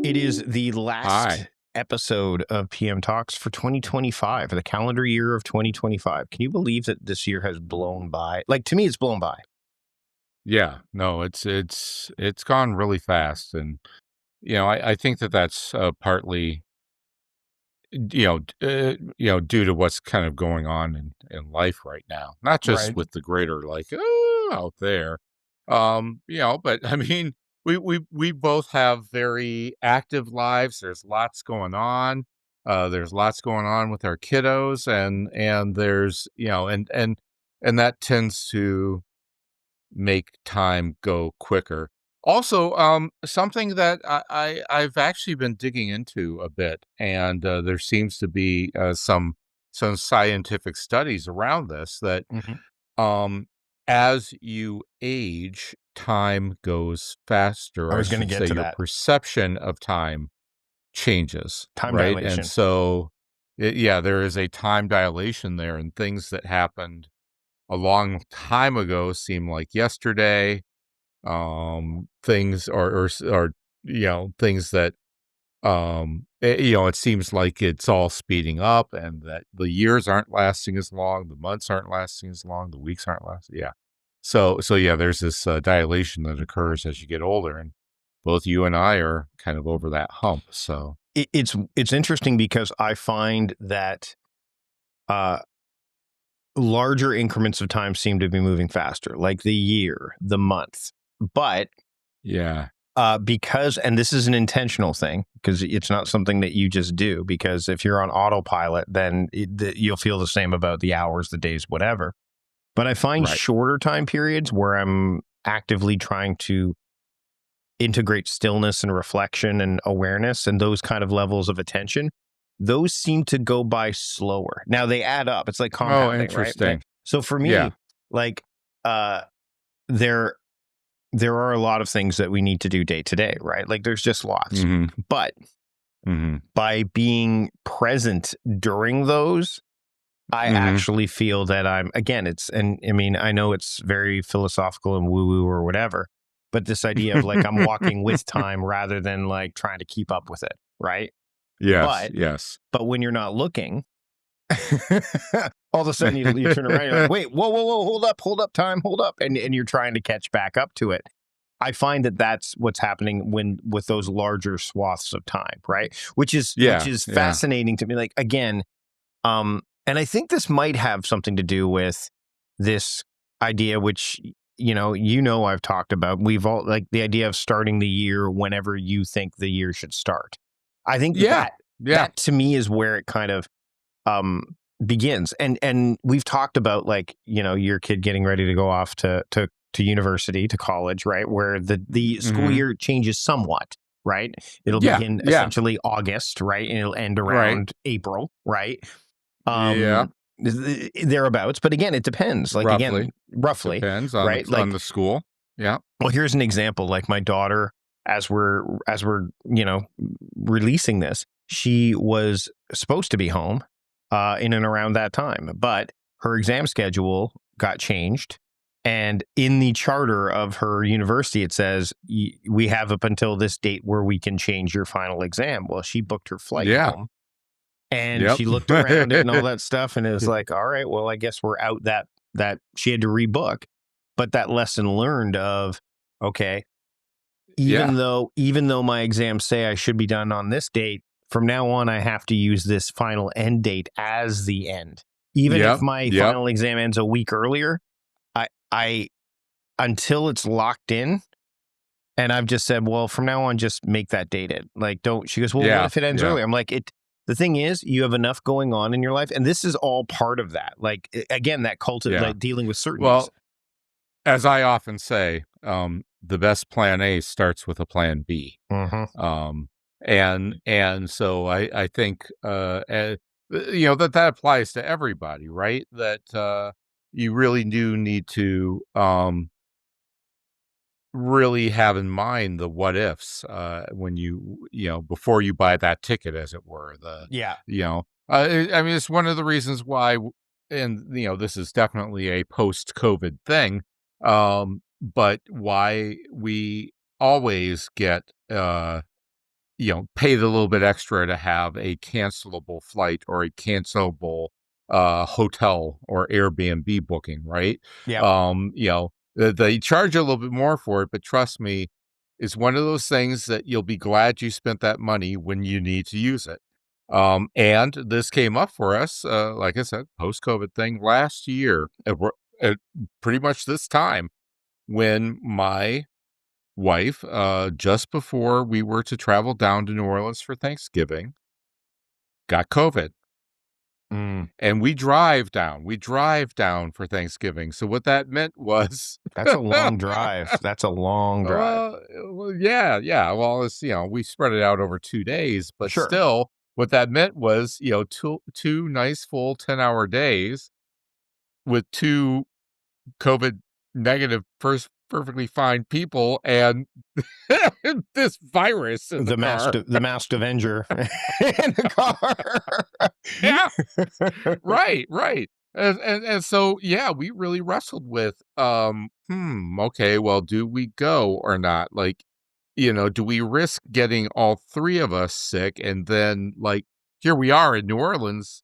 It is the Hi. last episode of PM Talks for 2025, the calendar year of 2025. Can you believe that this year has blown by? Like, to me, it's blown by. Yeah, no, it's gone really fast, and I think that that's partly due to what's kind of going on in life right now, not just Right. with the greater like out there, but I mean we both have very active lives. There's lots going on. There's lots going on with our kiddos, and there's and that tends to make time go quicker. Also, something that I've actually been digging into a bit, and there seems to be some scientific studies around this that Hmm. um, as you age, time goes faster. I I was going to should get say to your that. perception of time changes, Time right? And dilation. so, yeah, there is a time dilation there, and things that happened a long time ago seem like yesterday. Things or things that it seems like it's all speeding up, and that the years aren't lasting as long, the months aren't lasting as long, the weeks aren't lasting. Yeah. So yeah, there's this dilation that occurs as you get older, and both you and I are kind of over that hump. So It's interesting because I find that uh, larger increments of time seem to be moving faster, like the year, the month. But yeah, because, and this is an intentional thing, because it's not something that you just do, because if you're on autopilot, then you'll feel the same about the hours, the days, whatever. But I find right. shorter time periods where I'm actively trying to integrate stillness and reflection and awareness and those kind of levels of attention, those seem to go by slower. Now they add up. It's like Oh, compounding, right? interesting. So for Yeah. me, like uh there there are a lot of things that we need to do day to day, right? Like there's just lots. Mm-hmm. But Mm-hmm. by being present during those, I Mm-hmm. actually feel that I'm, again, it's, and I mean, I know it's very philosophical and woo woo or whatever, but this idea of like I'm walking with time rather than like trying to keep up with it, right? Yes. But, Yes. but when you're not looking, all of a sudden you turn around, you're like, wait, whoa, whoa, whoa, hold up, time, hold up. And you're trying to catch back up to it. I find that that's what's happening when with those larger swaths of time, right? Which Yeah. is Yeah. fascinating to me. Like again, and I think this might have something to do with this idea, which I've talked about. We've all like the idea of starting the year whenever you think the year should start. I think that Yeah. that, Yeah. that to me is where it kind of um begins. And we've talked about like your kid getting ready to go off to university, to college, right, where the school Mhm. year changes somewhat, right? It'll Yeah, begin yeah, essentially August, right, and it'll end right. around April, right? Yeah, Thereabouts. But again, it depends, like, again, roughly. roughly, Depends right? on Like, the school. Yeah. well, here's an example. Like my daughter, as we're releasing this, she was supposed to be home in and around that time, but her exam schedule got changed. And in the charter of her university, it says we have up until this date where we can change your final exam. Well, she booked her flight Yeah. home and Yep. she looked around it and all that stuff, and it was like, all right, well, I guess we're out. That she had to rebook. But that lesson learned of, okay, Yeah. even though my exams say I should be done on this date, from now on I have to use this final end date as the end. Even if Yep. my Yep. final exam ends a week earlier, I until it's locked in. And I've just said, well, from now on, just make that dated. Like, don't. She goes, well, what Yeah. if it ends Yeah. early? I'm like, it. The thing is, you have enough going on in your life, and this is all part of that. Like, again, that Yeah. like dealing with certainties. Well, as I often say, the best plan A starts with a plan B. Mm-hmm. Um, and so I think that applies to everybody, right? That you really do need to really have in mind the what ifs when before you buy that ticket, as it were. Yeah. I mean, it's one of the reasons why and this is definitely a post COVID thing, but why we always get pay the little bit extra to have a cancelable flight or a cancelable hotel or Airbnb booking, right? Yep. They charge you a little bit more for it, but trust me, it's one of those things that you'll be glad you spent that money when you need to use it. And this came up for us, like I said, post-COVID thing last year, at pretty much this time when my wife, just before we were to travel down to New Orleans for Thanksgiving, got COVID. Mm, And we drive down for Thanksgiving. So what that meant was, that's a long drive. That's a long drive. Yeah, yeah. Well, we spread it out over 2 days, but Sure. still, what that meant was, two nice full 10-hour days with two COVID negative, perfectly fine people and this virus in the car. The masked Avenger in the car. Yeah. Right, right. And so, yeah, we really wrestled with, okay, well, do we go or not? Like, do we risk getting all three of us sick? And then, like, here we are in New Orleans,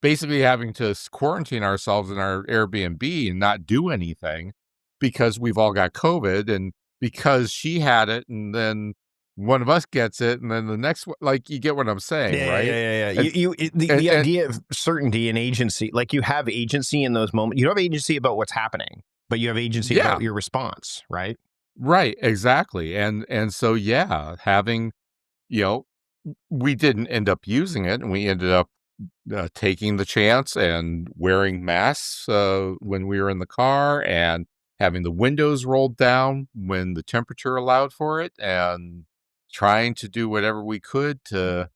basically having to quarantine ourselves in our Airbnb and not do anything because we've all got COVID and because she had it and then one of us gets it and then the next one, like, you get what I'm saying, Yeah, right? yeah, yeah. And, The and idea of certainty and agency, like you have agency in those moments. You don't have agency about what's happening, but you have agency yeah, about your response, right? right, exactly. And so, yeah, you know, we didn't end up using it and we ended up taking the chance and wearing masks when we were in the car and having the windows rolled down when the temperature allowed for it and trying to do whatever we could to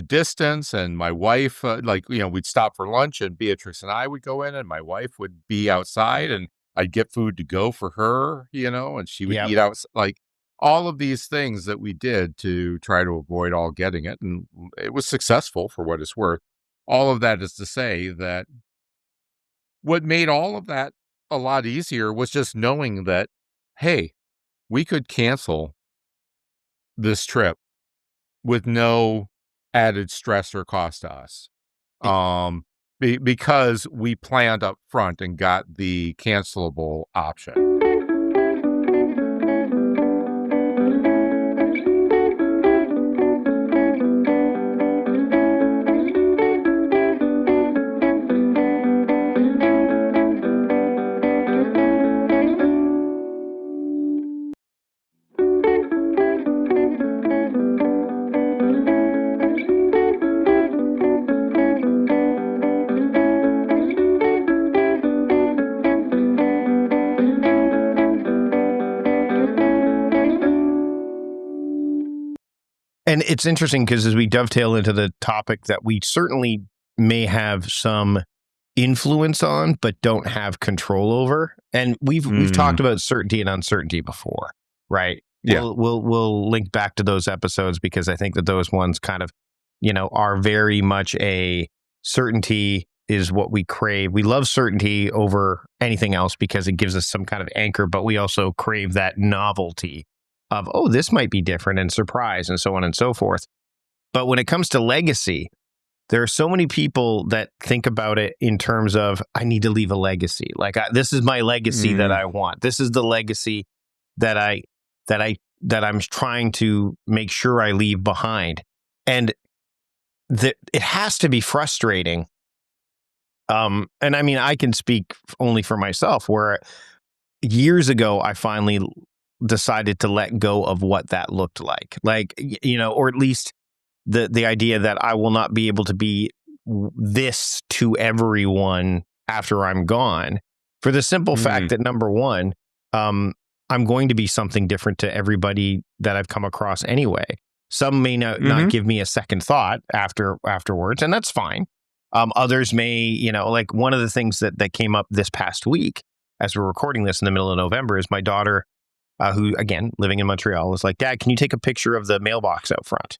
distance. And my wife, we'd stop for lunch and Beatrice and I would go in and my wife would be outside and I'd get food to go for her, and she would Yep. eat out, like all of these things that we did to try to avoid all getting it. And it was successful for what it's worth. All of that is to say that what made all of that a lot easier was just knowing that, hey, we could cancel this trip with no added stress or cost to us. Um, because we planned up front and got the cancelable option. And it's interesting because as we dovetail into the topic that we certainly may have some influence on, but don't have control over. And we've Mm, talked about certainty and uncertainty before, right? yeah. We'll link back to those episodes because I think that those ones kind of, are very much a certainty is what we crave. We love certainty over anything else because it gives us some kind of anchor, but we also crave that novelty of, oh, this might be different and surprise and so on and so forth. But when it comes to legacy, there are so many people that think about it in terms of, I need to leave a legacy. Like, this is my legacy that Mm, I want. This is the legacy that I'm trying to make sure I leave behind. And it has to be frustrating. And I mean, I can speak only for myself, where years ago, I finally decided to let go of what that looked like, or at least the idea that I will not be able to be this to everyone after I'm gone, for the simple fact mm, that, number one, I'm going to be something different to everybody that I've come across anyway. Some may not mhm, give me a second thought afterwards, and that's fine. Others may, like one of the things that came up this past week as we're recording this in the middle of November is my daughter, who, again, living in Montreal, was like, Dad, can you take a picture of the mailbox out front?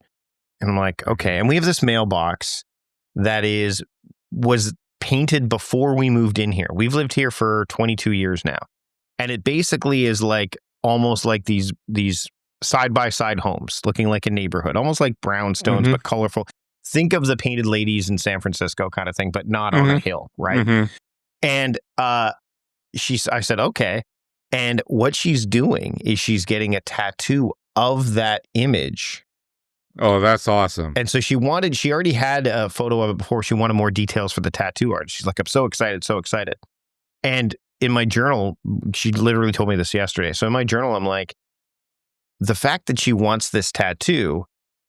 And I'm like, okay. And we have this mailbox that was painted before we moved in here. We've lived here for 22 years now. And it basically is like almost like these side by side homes looking like a neighborhood, almost like brownstones, Mhm. but colorful. Think of the painted ladies in San Francisco kind of thing, but not on a Mhm. hill, right? Mhm. And I said, okay. And what she's doing is she's getting a tattoo of that image. Oh, that's awesome. And so she already had a photo of it before. She wanted more details for the tattoo art. She's like, I'm so excited, so excited. And in my journal, she literally told me this yesterday. So in my journal, I'm like, the fact that she wants this tattoo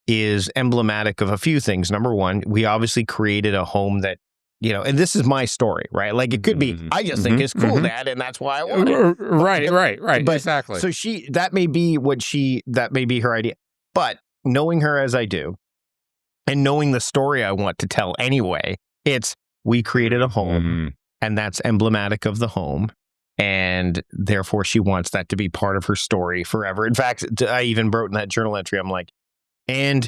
is emblematic of a few things. Number one, we obviously created a home that, and this is my story, right? Like it could be, Mhm. I just think Mhm. it's cool, Mhm. Dad, and that's why I want it. Right, But, right, right. but Exactly. so that may be her idea. But knowing her as I do, and knowing the story I want to tell anyway, we created a home, Mhm. and that's emblematic of the home. And therefore, she wants that to be part of her story forever. In fact, I even wrote in that journal entry, I'm like, and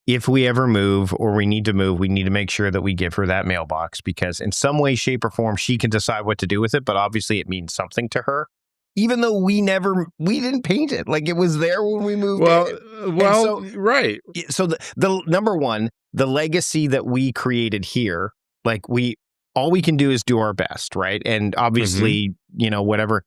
if we ever move or we need to move, we need to make sure that we give her that mailbox because in some way, shape, or form, she can decide what to do with it. But obviously, it means something to her, even though we didn't paint it. Like it was there when we moved Well, in. And well, right. so the number one, the legacy that we created here, like all we can do is do our best, right? And Mhm. obviously, whatever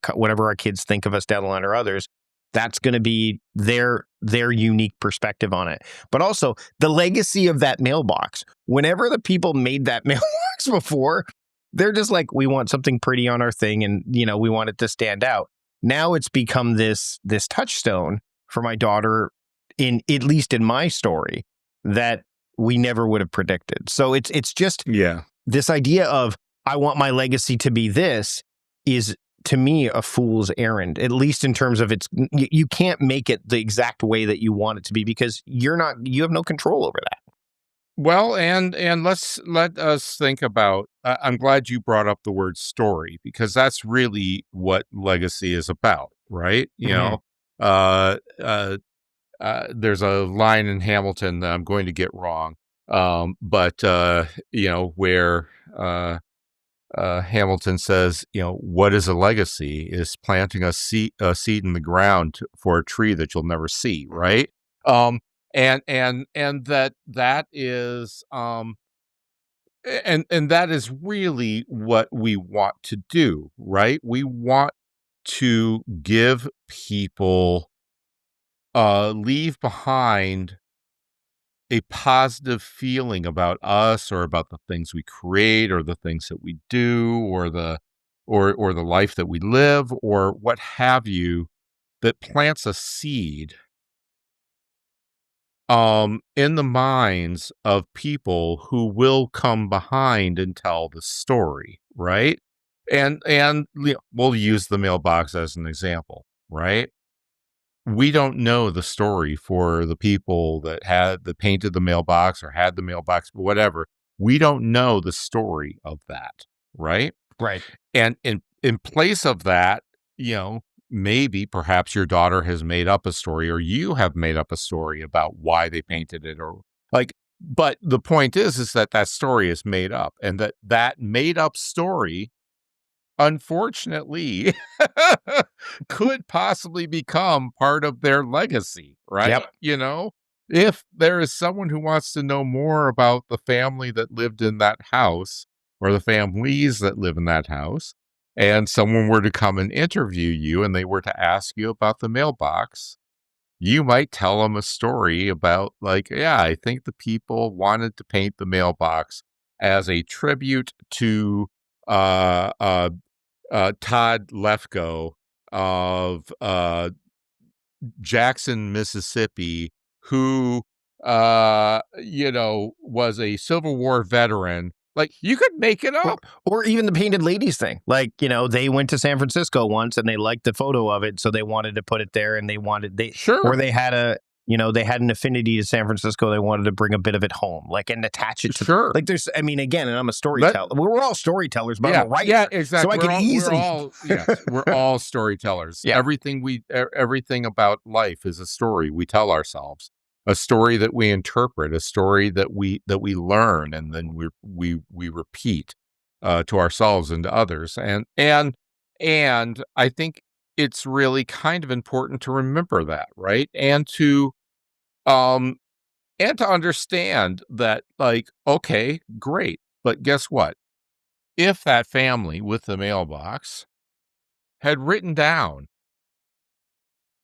our kids think of us down the line or others, that's going to be their unique perspective on it. But also the legacy of that mailbox. Whenever the people made that mailbox before, they're just like, we want something pretty on our thing, and we want it to stand out. Now it's become this touchstone for my daughter, in at least in my story, that we never would have predicted. So it's just Yeah. this idea of I want my legacy to be this is to me a fool's errand, at least in terms of you can't make it the exact way that you want it to be because you have no control over that. Well, and let us think about. I'm glad you brought up the word story because that's really what legacy is about, right? Mm-hmm. Uh, uh, there's a line in Hamilton that I'm going to get wrong, but where Hamilton says, what is a legacy? Is planting a seed in the ground for a tree that you'll never see, right? Um, and that is and that is really what we want to do, right? We want to give people leave behind a positive feeling about us or about the things we create or the things that we do or the life that we live or what have you that plants a seed in the minds of people who will come behind and tell the story, right? And we'll use the mailbox as an example, right? We don't know the story for the people that painted the mailbox or had the mailbox, whatever. We don't know the story of that, right? Right. And in place of that, maybe perhaps your daughter has made up a story or you have made up a story about why they painted it or like but the point is that story is made up and that made up story unfortunately could possibly become part of their legacy, right? Yep. If there is someone who wants to know more about the family that lived in that house or the families that live in that house, and someone were to come and interview you and they were to ask you about the mailbox, you might tell them a story about, like, yeah, I think the people wanted to paint the mailbox as a tribute to uh, uh, Todd Lefko of Jackson, Mississippi, who was a Civil War veteran. Like you could make it Or, up. or even the painted ladies thing. Like, they went to San Francisco once and they liked the photo of it. So they wanted to put it there and or Sure, they had they had an affinity to San Francisco. They wanted to bring a bit of it home, like, and attach it to, sure. like, I mean, again, and I'm a Let storyteller. We're all storytellers, but I'm a Yeah, yeah, writer. So exactly. I could We're easily, all yes, we're all storytellers. yeah, Everything about life is a story we tell ourselves. A story that we interpret, a story that we learn and then we repeat to ourselves and to others. And I think it's really kind of important to remember that, right? Um, and to understand that, like, okay, great, but guess what? If that family with the mailbox had written down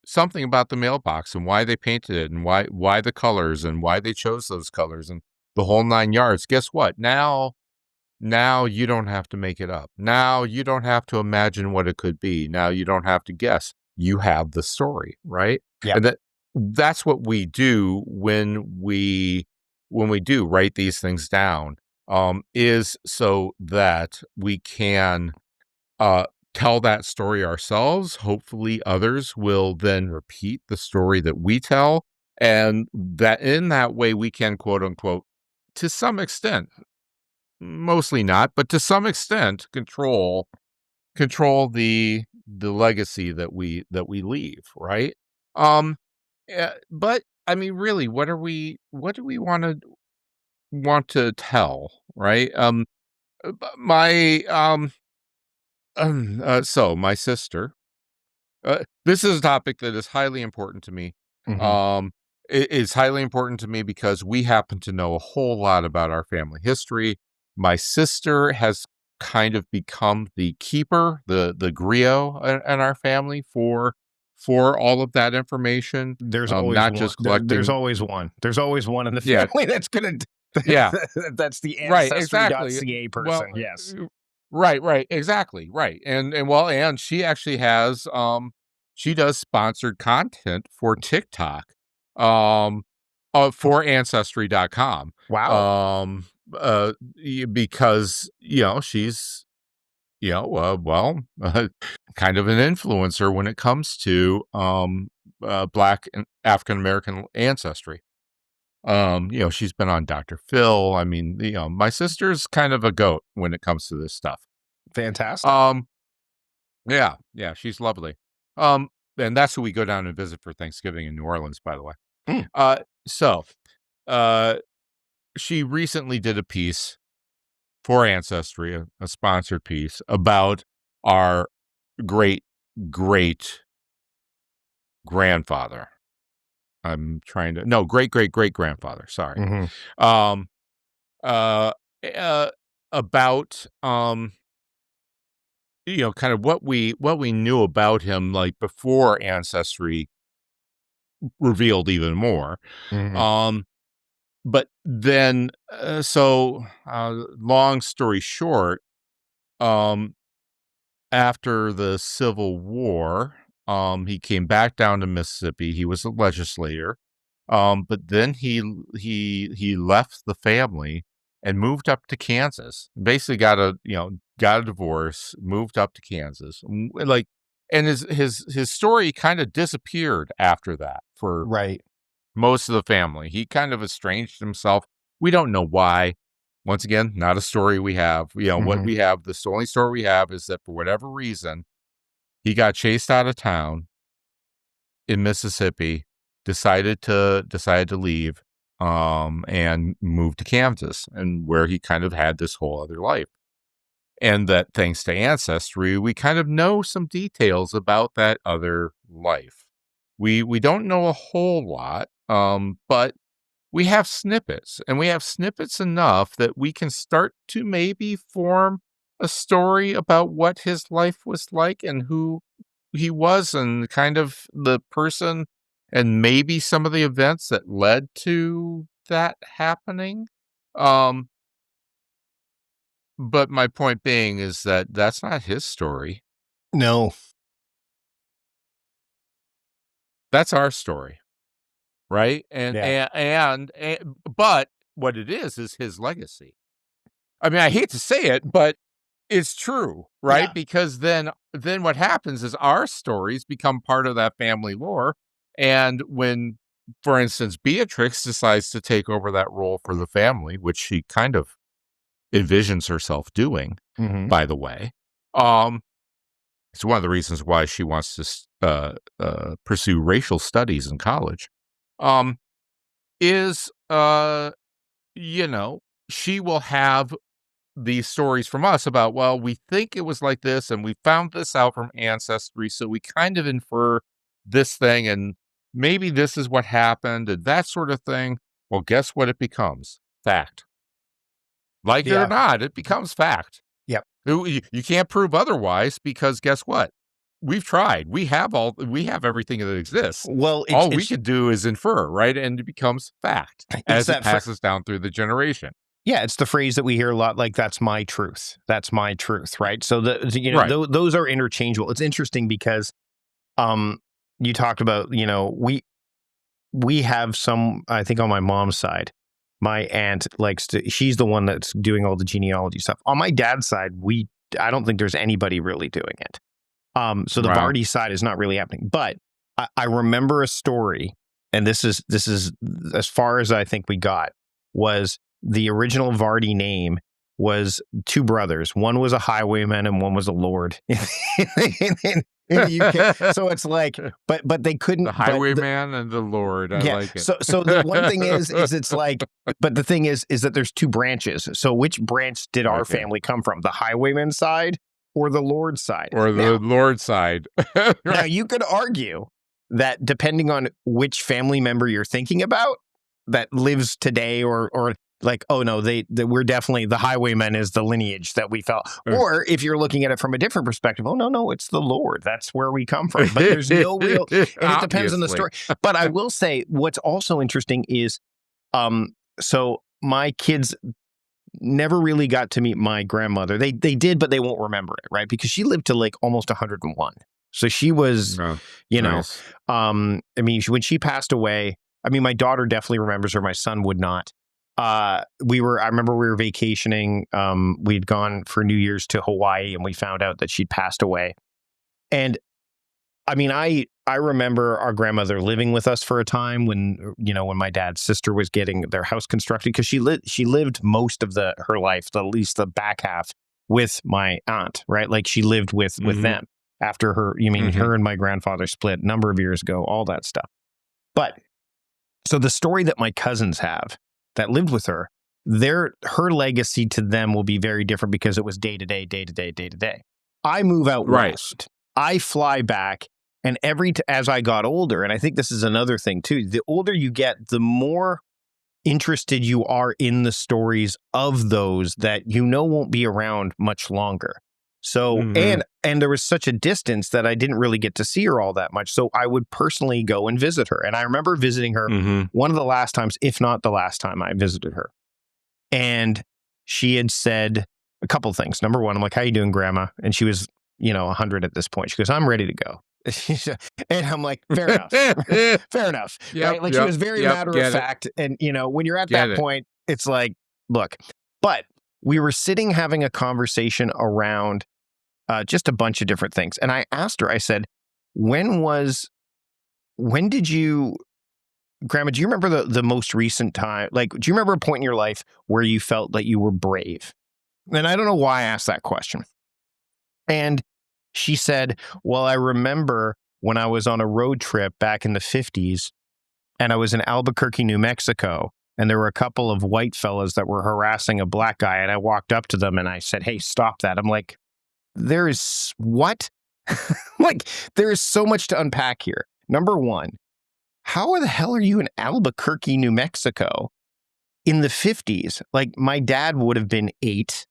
something about the mailbox and why they painted it and why the colors and why they chose those colors and the whole 9 yards, guess what? Now you don't have to make it up. Now you don't have to imagine what it could be. Now you don't have to guess. You have the story, right? Yeah. And that's what we do when we do write these things down, is so that we can uh, tell that story ourselves. Hopefully, others will then repeat the story that we tell, and that in that way we can, quote unquote, to some extent, mostly not, but to some extent, control the legacy that we leave, right? Um, but I mean, really, what do we want to tell, right? My so my sister. This is a topic that is highly important to me. Hmm. Um, it is highly important to me because we happen to know a whole lot about our family history. My sister has kind of become the keeper, the griot in our family for all of that information. There's always Not one. just There's collecting. always one. There's always one in the Yeah, family that's gonna. yeah. That's the Right, exactly. ancestry.ca Well, person. Yes. right, exactly, right. And well, and she actually has she does sponsored content for TikTok, um for ancestry.com. Wow. Um because she's well, kind of an influencer when it comes to black and African American ancestry. She's been on Dr. Phil. I mean, my sister's kind of a goat when it comes to this stuff. Fantastic. Um, yeah, yeah, she's lovely. Um, and that's who we go down and visit for Thanksgiving in New Orleans, by the way. Mm. So, uh, she recently did a piece for Ancestry, a sponsored piece about our great great grandfather. Great great great grandfather. Sorry. Hmm. Um, uh, uh, about kind of what we knew about him, like before Ancestry revealed even more. Hmm. Um, but then, long story short, um, after the Civil War, he came back down to Mississippi. He was a legislator. But then he left the family and moved up to Kansas. Basically got a divorce, moved up to Kansas. And his story kind of disappeared after that for Right. most of the family. He kind of estranged himself. We don't know why. Once again, not a story we have. What Hmm. we have, the only story we have is that for whatever reason, he got chased out of town in Mississippi, decided to leave, and moved to Kansas, and where he kind of had this whole other life. And that thanks to Ancestry, we kind of know some details about that other life. We don't know a whole lot, but we have snippets, and we have snippets enough that we can start to maybe form a story about what his life was like and who he was and kind of the person and maybe some of the events that led to that happening. Um, but my point being is that that's not his story. No. That's our story, right? Yeah. And but what it is his legacy. I mean, I hate to say it, but it's true, right? Yeah. Because then what happens is our stories become part of that family lore. And when, for instance, Beatrix decides to take over that role for the family, which she kind of envisions herself doing, Hmm. by the way, um, it's one of the reasons why she wants to pursue racial studies in college. Um, is you know she will have these stories from us about, well, we think it was like this, and we found this out from ancestry, so we kind of infer this thing, and maybe this is what happened, and that sort of thing. Well, guess what it becomes? Fact. Like it or Yeah. not, it becomes fact. Yep. You can't prove otherwise because guess what? We've tried. We have everything that exists. Well, All we could do is infer, right? And it becomes fact it's as it that passes down through the generation. yeah, it's the phrase that we hear a lot, like "that's my truth." That's my truth, right? So Right. those are interchangeable. It's interesting because you talked about, we have some, I think on my mom's side, my aunt likes to, she's the one that's doing all the genealogy stuff. On my dad's side, I don't think there's anybody really doing it. So the Wow. Vardy side is not really happening. But I remember a story, and this is as far as I think we got, was the original Vardy name was two brothers. One was a highwayman and one was a lord in the UK. So it's like, but they couldn't. The highwayman and the Lord. I like it. So the one thing is it's like, but the thing is that there's two branches. So which branch did our family come from? The highwayman side or the Lord side? Or the Lord side. Now you could argue that depending on which family member you're thinking about that lives today, or like, oh no, we're definitely, the highwayman is the lineage that we felt. Or if you're looking at it from a different perspective, oh no, it's the Lord. That's where we come from. But there's no real, and it depends on the story. But I will say what's also interesting is, so my kids never really got to meet my grandmother. They did, but they won't remember it, right? Because she lived to like almost 101. So she was, nice. I mean, when she passed away, I mean, my daughter definitely remembers her. My son would not. I remember we were vacationing. We'd gone for New Year's to Hawaii, and we found out that she'd passed away. And I mean, I remember our grandmother living with us for a time when my dad's sister was getting their house constructed, because she lived most of her life, at least the back half, with my aunt, right? Like she lived with them after her. Her and my grandfather split a number of years ago, all that stuff. But so the story that my cousins have that lived with her, her legacy to them will be very different because it was day to day. I move out west. I fly back, and as I got older, and I think this is another thing too, the older you get, the more interested you are in the stories of those that won't be around much longer. So, and there was such a distance that I didn't really get to see her all that much. So I would personally go and visit her. And I remember visiting her one of the last times, if not the last time I visited her. And she had said a couple things. Number one, I'm like, how you doing, Grandma? And she was, 100 at this point. She goes, I'm ready to go. And I'm like, fair enough. Fair enough. Right? Like she was very matter of fact. And, when you're at that point, it's like, look, but we were sitting having a conversation around just a bunch of different things. And I asked her, I said, when did you, Grandma, do you remember the most recent time? Like, do you remember a point in your life where you felt that you were brave? And I don't know why I asked that question. And she said, well, I remember when I was on a road trip back in the 50s, and I was in Albuquerque, New Mexico, and there were a couple of white fellas that were harassing a black guy, and I walked up to them and I said, hey, stop that. I'm like, there is what? Like, there is so much to unpack here. Number one, how the hell are you in Albuquerque, New Mexico in the 50s? Like, my dad would have been 8.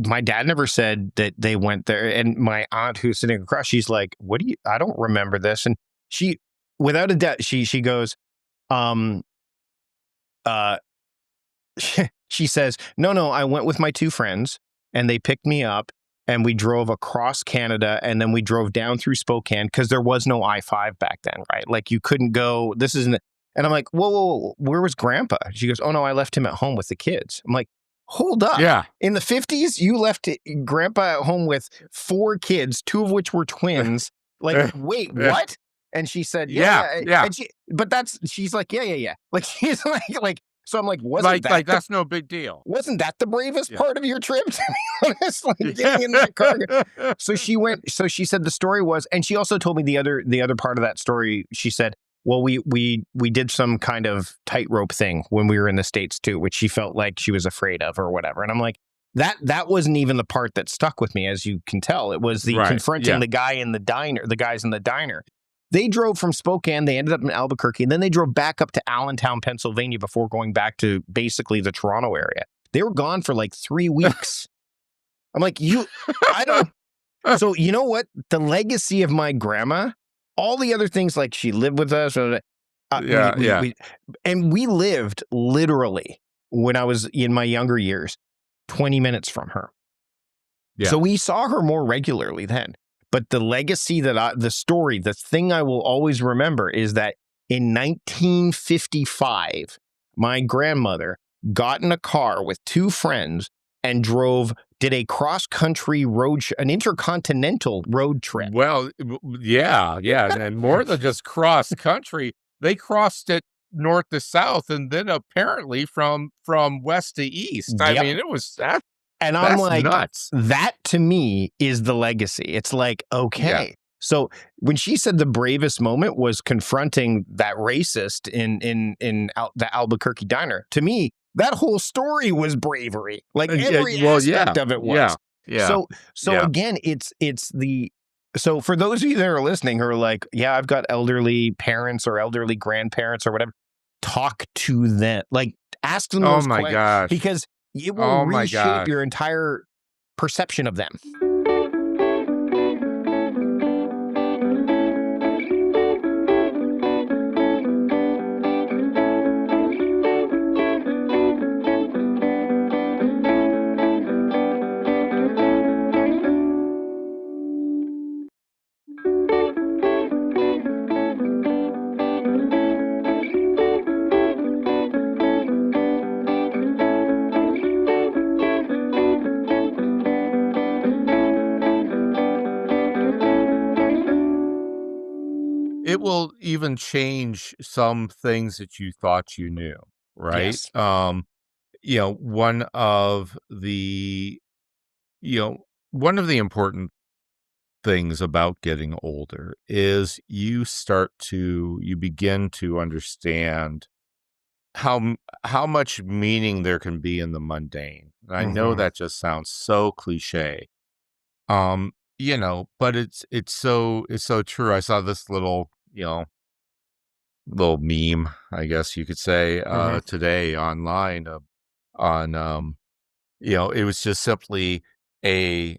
My dad never said that they went there. And my aunt, who's sitting across, she's like, I don't remember this. And she, without a doubt, she goes, she says, no, I went with my 2 friends and they picked me up and we drove across Canada, and then we drove down through Spokane because there was no I-5 back then, right? Like you couldn't go, this isn't, and I'm like, whoa, where was Grandpa? She goes, oh no, I left him at home with the kids. I'm like, hold up. Yeah. In the 50s, you left Grandpa at home with 4 kids, 2 of which were twins. Like, wait, what? And she said, yeah. And she's like, yeah. Like, she's like, so I'm like, that's no big deal. Wasn't that the bravest part of your trip? To be honest, like getting in that car. So she said the story was, and she also told me the other part of that story. She said, well, we did some kind of tightrope thing when we were in the States too, which she felt like she was afraid of or whatever. And I'm like, that wasn't even the part that stuck with me, as you can tell. It was the Right. confronting Yeah. the guy in the diner, the guys in the diner. They drove from Spokane, they ended up in Albuquerque, and then they drove back up to Allentown, Pennsylvania before going back to basically the Toronto area. They were gone for like 3 weeks. I'm like, I don't. So you know what? The legacy of my grandma, all the other things, like she lived with us, Yeah. Yeah. and we lived literally, when I was in my younger years, 20 minutes from her. Yeah. So we saw her more regularly then. But the legacy the story, the thing I will always remember is that in 1955, my grandmother got in a car with 2 friends and did a cross-country an intercontinental road trip. Well, yeah, yeah, and more than just cross country, they crossed it north to south, and then apparently from west to east. I Yep. mean, it was And I'm that's like, nuts. that to me is the legacy. It's like, Yeah. okay. So when she said the bravest moment was confronting that racist the Albuquerque diner, to me, that whole story was bravery. Like Yeah, every well, aspect yeah, of it yeah, was. yeah, So yeah. again, so for those of you that are listening who are like, yeah, I've got elderly parents or elderly grandparents or whatever, talk to them. Like, ask them Oh those my questions, gosh. because it will Oh my reshape gosh. your entire perception of them. It will even change some things that you thought you knew, right? Yes. You know, you know, one of the important things about getting older is you begin to understand how much meaning there can be in the mundane. And I know Mm-hmm. that just sounds so cliche. But it's so true. I saw this little meme, I guess you could say, Mm-hmm. today online, on it was just simply a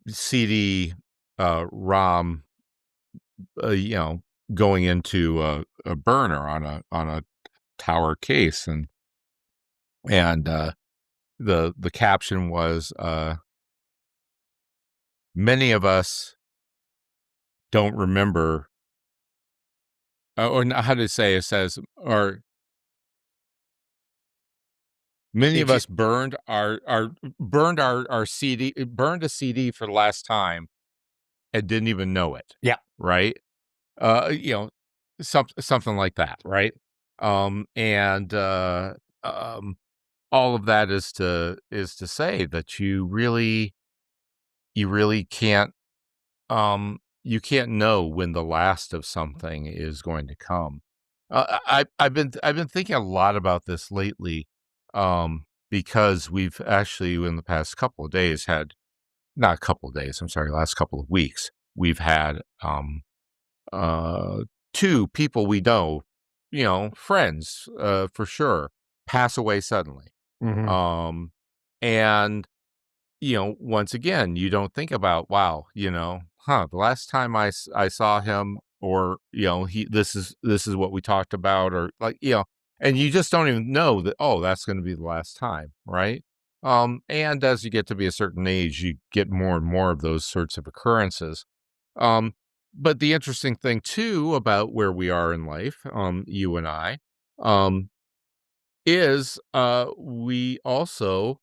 CD ROM, you know, going into a burner on a tower case, and the caption was, many of us don't remember, or not, how to say, it says, or many of If you, us burned a CD for the last time and didn't even know it, yeah. right? You know, something like that, right? And um, all of that is to say that you really can't know when the last of something is going to come. I've been thinking a lot about this lately, because we've actually, in the past couple of days, had, not a couple of days, I'm sorry, last couple of weeks, we've had uh 2 people we know, friends, for sure, pass away suddenly. Mm-hmm. Um and once again, you don't think about, wow, the last time I saw him, or, this is what we talked about, or like, and you just don't even know that, oh, that's going to be the last time, right? And as you get to be a certain age, you get more and more of those sorts of occurrences. Um, but the interesting thing too about where we are in life, you and I, um, is we also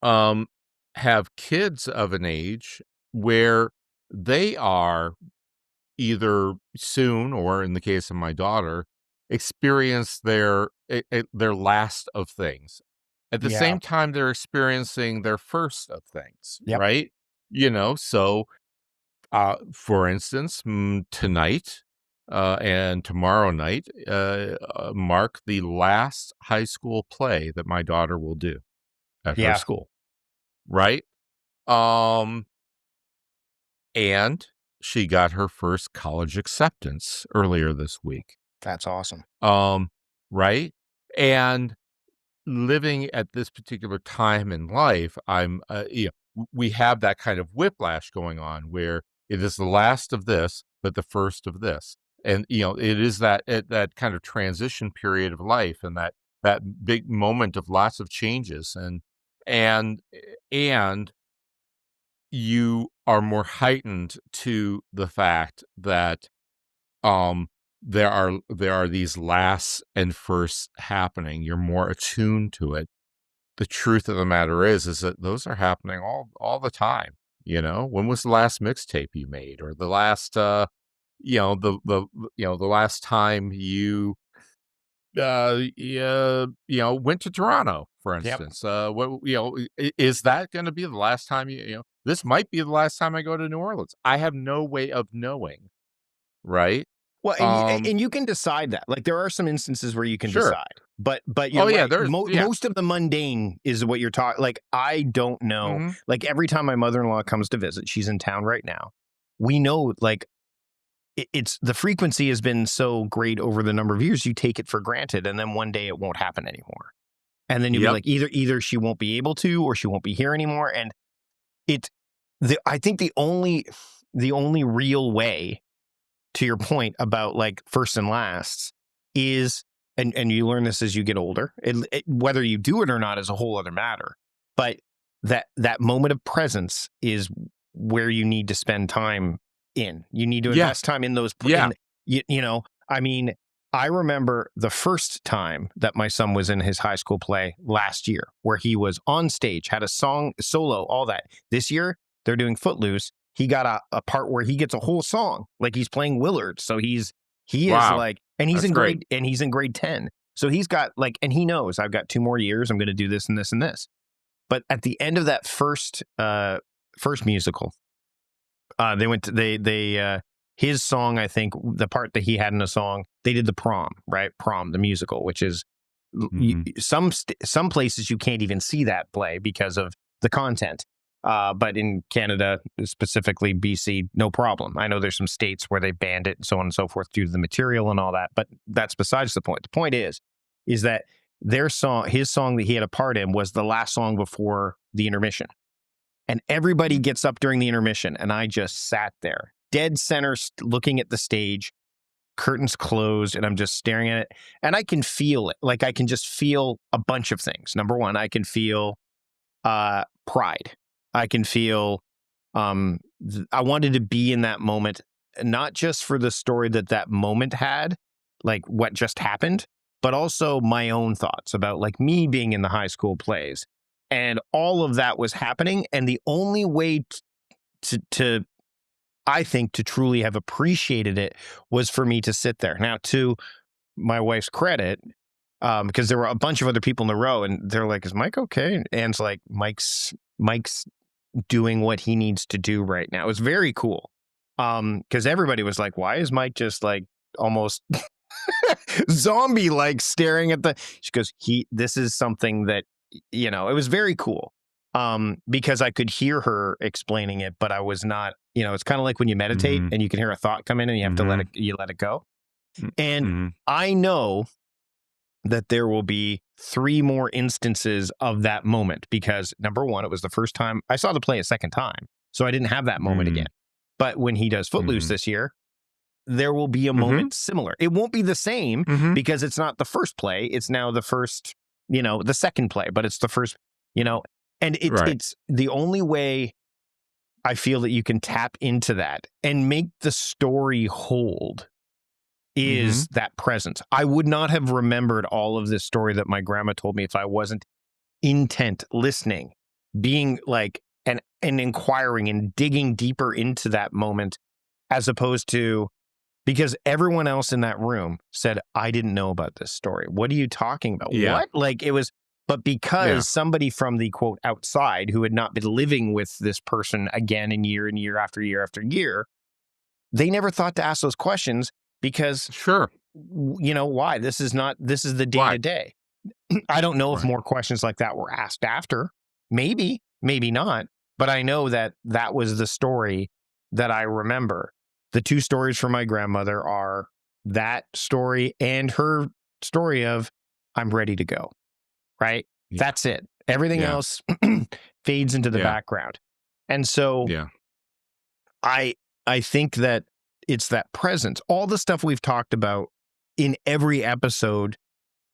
um, have kids of an age where they are either soon, or in the case of my daughter, experience their last of things. At the Yeah. same time, they're experiencing their first of things, Yep. right? So for instance, tonight. and tomorrow night mark the last high school play that my daughter will do at her Yeah, school, right? Um, and she got her first college acceptance earlier this week. that's awesome. Um, right? And living at this particular time in life, we have that kind of whiplash going on where it is the last of this, but the first of this. And, it is that kind of transition period of life and that big moment of lots of changes and, and you are more heightened to the fact that, um, there are these lasts and firsts happening. You're more attuned to it. The truth of the matter is that those are happening all the time, When was the last mixtape you made or the last, the last time you, went to Toronto, for Yep. instance? What is that gonna be the last time this might be the last time I go to New Orleans. I have no way of knowing, right? Well, Um, and you can decide that. Like, there are some instances where you can sure. decide, but Oh, you're yeah, right. yeah. Most of the mundane is what you're talking. Like, I don't know. Mhm. Like, every time my mother-in-law comes to visit, she's in town right now. We know, like, it's the frequency has been so great over the number of years. You take it for granted, and then one day it won't happen anymore. And then you'll be Yep. like, either she won't be able to, or she won't be here anymore. And it, I think the only real way, to your point about like first and lasts, is, and you learn this as you get older, whether you do it or not is a whole other matter, but that moment of presence is where you need to spend time you need to Yeah. invest time in those Yeah. in I mean, I remember the first time that my son was in his high school play last year, where he was on stage, had a song solo, all that. This year they're doing Footloose. He got a part where he gets a whole song, like he's playing Willard. So he is Wow. like, and That's great. he's in grade 10. So he's got like, and he knows I've got 2 more years. I'm going to do this and this and this. But at the end of that first musical, they went to his song. I think the part that he had in a song, they did the prom, right? Prom, the musical, which is Mhm. some places you can't even see that play because of the content. But in Canada, specifically BC, no problem. I know there's some states where they banned it and so on and so forth due to the material and all that, but that's besides the point. The point is that his song that he had a part in was the last song before the intermission. And everybody gets up during the intermission, and I just sat there, dead center, looking at the stage, curtains closed, and I'm just staring at it. And I can feel it. Like, I can just feel a bunch of things. Number one, I can feel pride. I can feel I wanted to be in that moment, not just for the story that moment had, like what just happened, but also my own thoughts about like me being in the high school plays. And all of that was happening. And the only way to I think, to truly have appreciated it was for me to sit there. Now, to my wife's credit, because there were a bunch of other people in the row, and they're like, "Is Mike okay?" And Anne's like, "Mike's doing what he needs to do right now." It was very cool, because everybody was like, "Why is Mike just like almost zombie like staring at the?" She goes, This is something that it was very cool." Because I could hear her explaining it, but I was not. It's kind of like when you meditate Mhm. and you can hear a thought come in and you have to Mhm. let it go. Mm, And mhm. I know that there will be 3 more instances of that moment because number one, it was the first time I saw the play a second time, so I didn't have that moment again. Mhm. But when he does Footloose Mhm. this year, there will be a Mhm. moment similar. It won't be the same Mhm. because it's not the first play. It's now the first, the second play, but it's the first, and Right. it's the only way I feel that you can tap into that and make the story hold Mhm. is that presence. I would not have remembered all of this story that my grandma told me if I wasn't intent, listening, being like, and inquiring and digging deeper into that moment, as opposed to, because everyone else in that room said, "I didn't know about this story. What are you talking about? Yeah. What?" Like, it was, but Yeah. because somebody from the quote outside who had not been living with this person again and year after year after year, they never thought to ask those questions because Sure. why? This is the day Why? to day. I don't know if Right. more questions like that were asked after. Maybe, maybe not. But I know that that was the story that I remember. The two stories from my grandmother are that story and her story of I'm ready to go. Right? Yeah. That's it. Everything Yeah. else fades into the Yeah. background. And so Yeah. I I think that it's that presence. All the stuff we've talked about in every episode,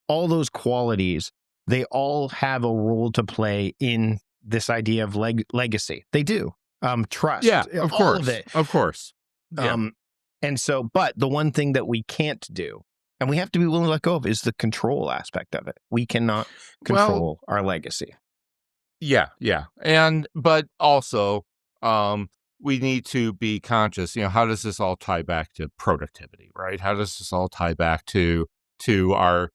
all those qualities, they all have a role to play in this idea of legacy. They do. Yeah. Trust, Of all of course. it. Of course. Yeah. Um, and so, but the one thing that we can't do, and we have to be willing to let go of, is the control aspect of it. We cannot Well, control our legacy. yeah, yeah. But also, um, we need to be conscious, how does this all tie back to productivity, right? How does this all tie back to our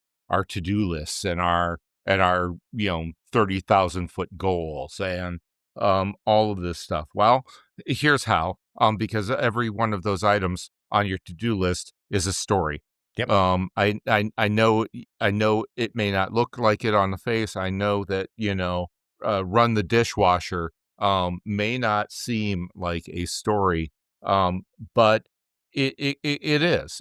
to-do lists and our 30,000-foot goals and all of this stuff? Well, here's how. Because every one of those items on your to-do list is a story. Yep. I know it may not look like it on the face. I know that, run the dishwasher may not seem like a story, but it is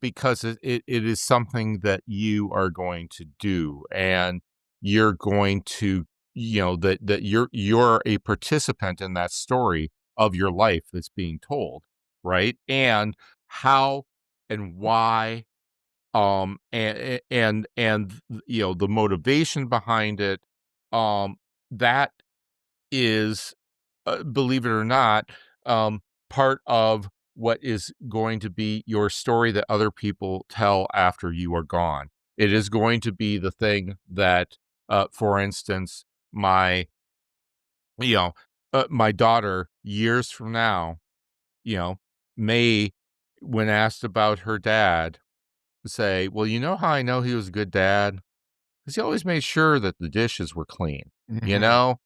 because it is something that you are going to do, and you're going to that you're a participant in that story of your life that's being told, right? And how and why, the motivation behind it, um, that is, believe it or not, part of what is going to be your story that other people tell after you are gone. It is going to be the thing that, for instance, you know, my daughter years from now, you know, may, when asked about her dad, say, "Well, you know how I know he was a good dad? Because he always made sure that the dishes were clean, you Mhm. know?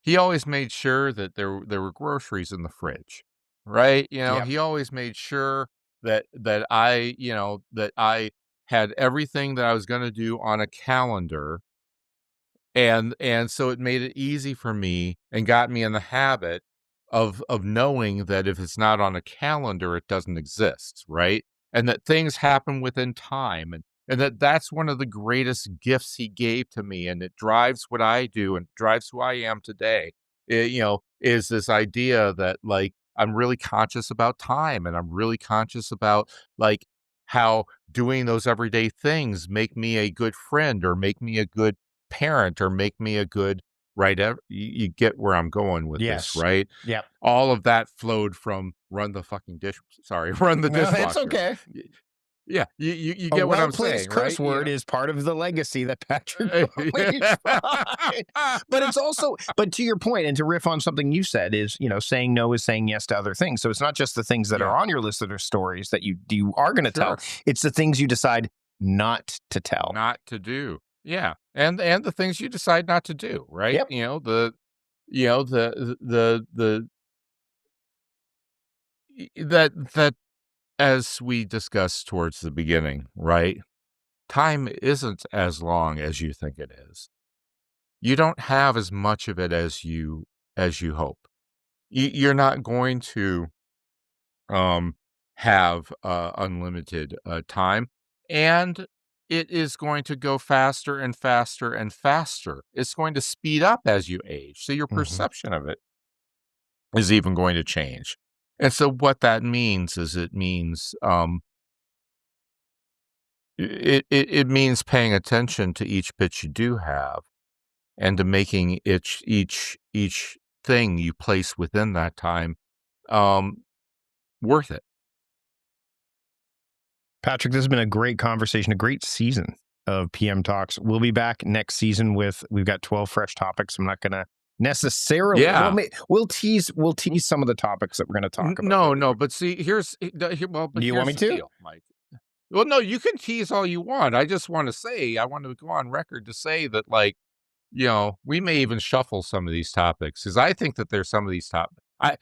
He always made sure that there were groceries in the fridge, right? Yep. He always made sure that I had everything that I was gonna do on a calendar, and so it made it easy for me and got me in the habit of knowing that if it's not on a calendar, it doesn't exist, right? And that things happen within time, and that's one of the greatest gifts he gave to me, and it drives what I do and drives who I am today. Is this idea that, like, I'm really conscious about time, and I'm really conscious about, like, how doing those everyday things make me a good friend or make me a good parent or make me a good, right? You get where I'm going with this, Yes. right? Yep. All of that flowed from run the fucking dish. Sorry, run the No, it's dishwasher. okay. Y- Yeah, you A get what well I'm placed saying, curse right? word is part of the legacy that Patrick believes Yeah. behind. But it's also, but to your point, and to riff on something you said, is saying no is saying yes to other things. So it's not just the things that Yeah, are on your list that are stories that you are going to tell. sure. It's the things you decide not to tell. Not to do. Yeah, and the things you decide not to do, right? Yep. The that as we discussed towards the beginning, right? Time isn't as long as you think it is. You don't have as much of it as you hope. You're not going to um have unlimited time, and it is going to go faster and faster and faster. It's going to speed up as you age. So your Hmm. perception of it is even going to change. And so what that means is it means paying attention to each bit you do have and to making each thing you place within that time um, worth it. Patrick, this has been a great conversation, a great season of PM Talks. We'll be back next season we've got 12 fresh topics. I'm not going to necessarily, well, Yeah. we'll tease some of the topics that we're going to talk about No, moving no, forward. but see, but Do you want here's me the to? deal, Mike. Well, no, you can tease all you want. I want to go on record to say that, like, we may even shuffle some of these topics because I think that there's some of these topics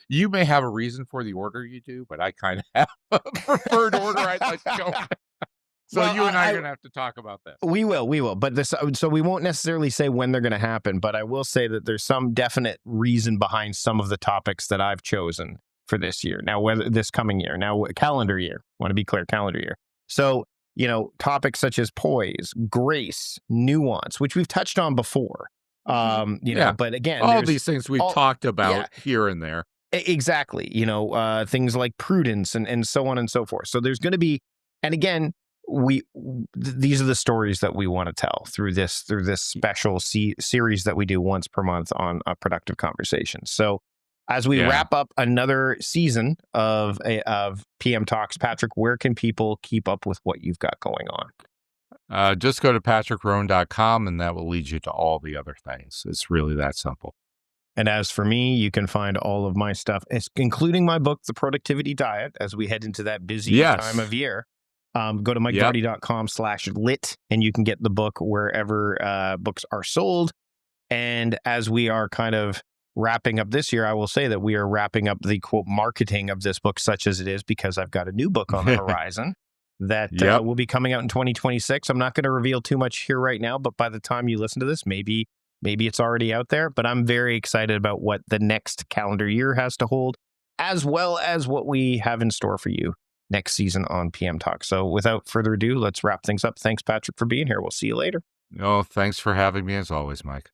You may have a reason for the order you do, but I kind of have a preferred order I'd like to go. So Well, you and I are going to have to talk about this. we will, but this, so we won't necessarily say when they're going to happen, but I will say that there's some definite reason behind some of the topics that I've chosen for this year. Now, whether this coming year, now calendar year, want to be clear, calendar year. So, topics such as poise, grace, nuance, which we've touched on before. Yeah. But again, All there's these things we've all, talked yeah, about here and there. exactly. Things like prudence and so on and so forth. So there's going to be, and again, these are the stories that we want to tell through this special series that we do once per month on a productive conversation. So as we Yeah. wrap up another season of PM Talks, Patrick, where can people keep up with what you've got going on? Just go to patrickroan.com and that will lead you to all the other things. It's really that simple. And as for me, you can find all of my stuff, including my book, The Productivity Diet, as we head into that busy time of year. Go to mikedoherty.com/lit, and you can get the book wherever books are sold. And as we are kind of wrapping up this year, I will say that we are wrapping up the quote marketing of this book, such as it is, because I've got a new book on the horizon that will be coming out in 2026. I'm not going to reveal too much here right now, but by the time you listen to this, maybe it's already out there. But I'm very excited about what the next calendar year has to hold, as well as what we have in store for you next season on PM Talk. So without further ado, let's wrap things up. Thanks, Patrick, for being here. We'll see you later. No, thanks for having me as always, Mike.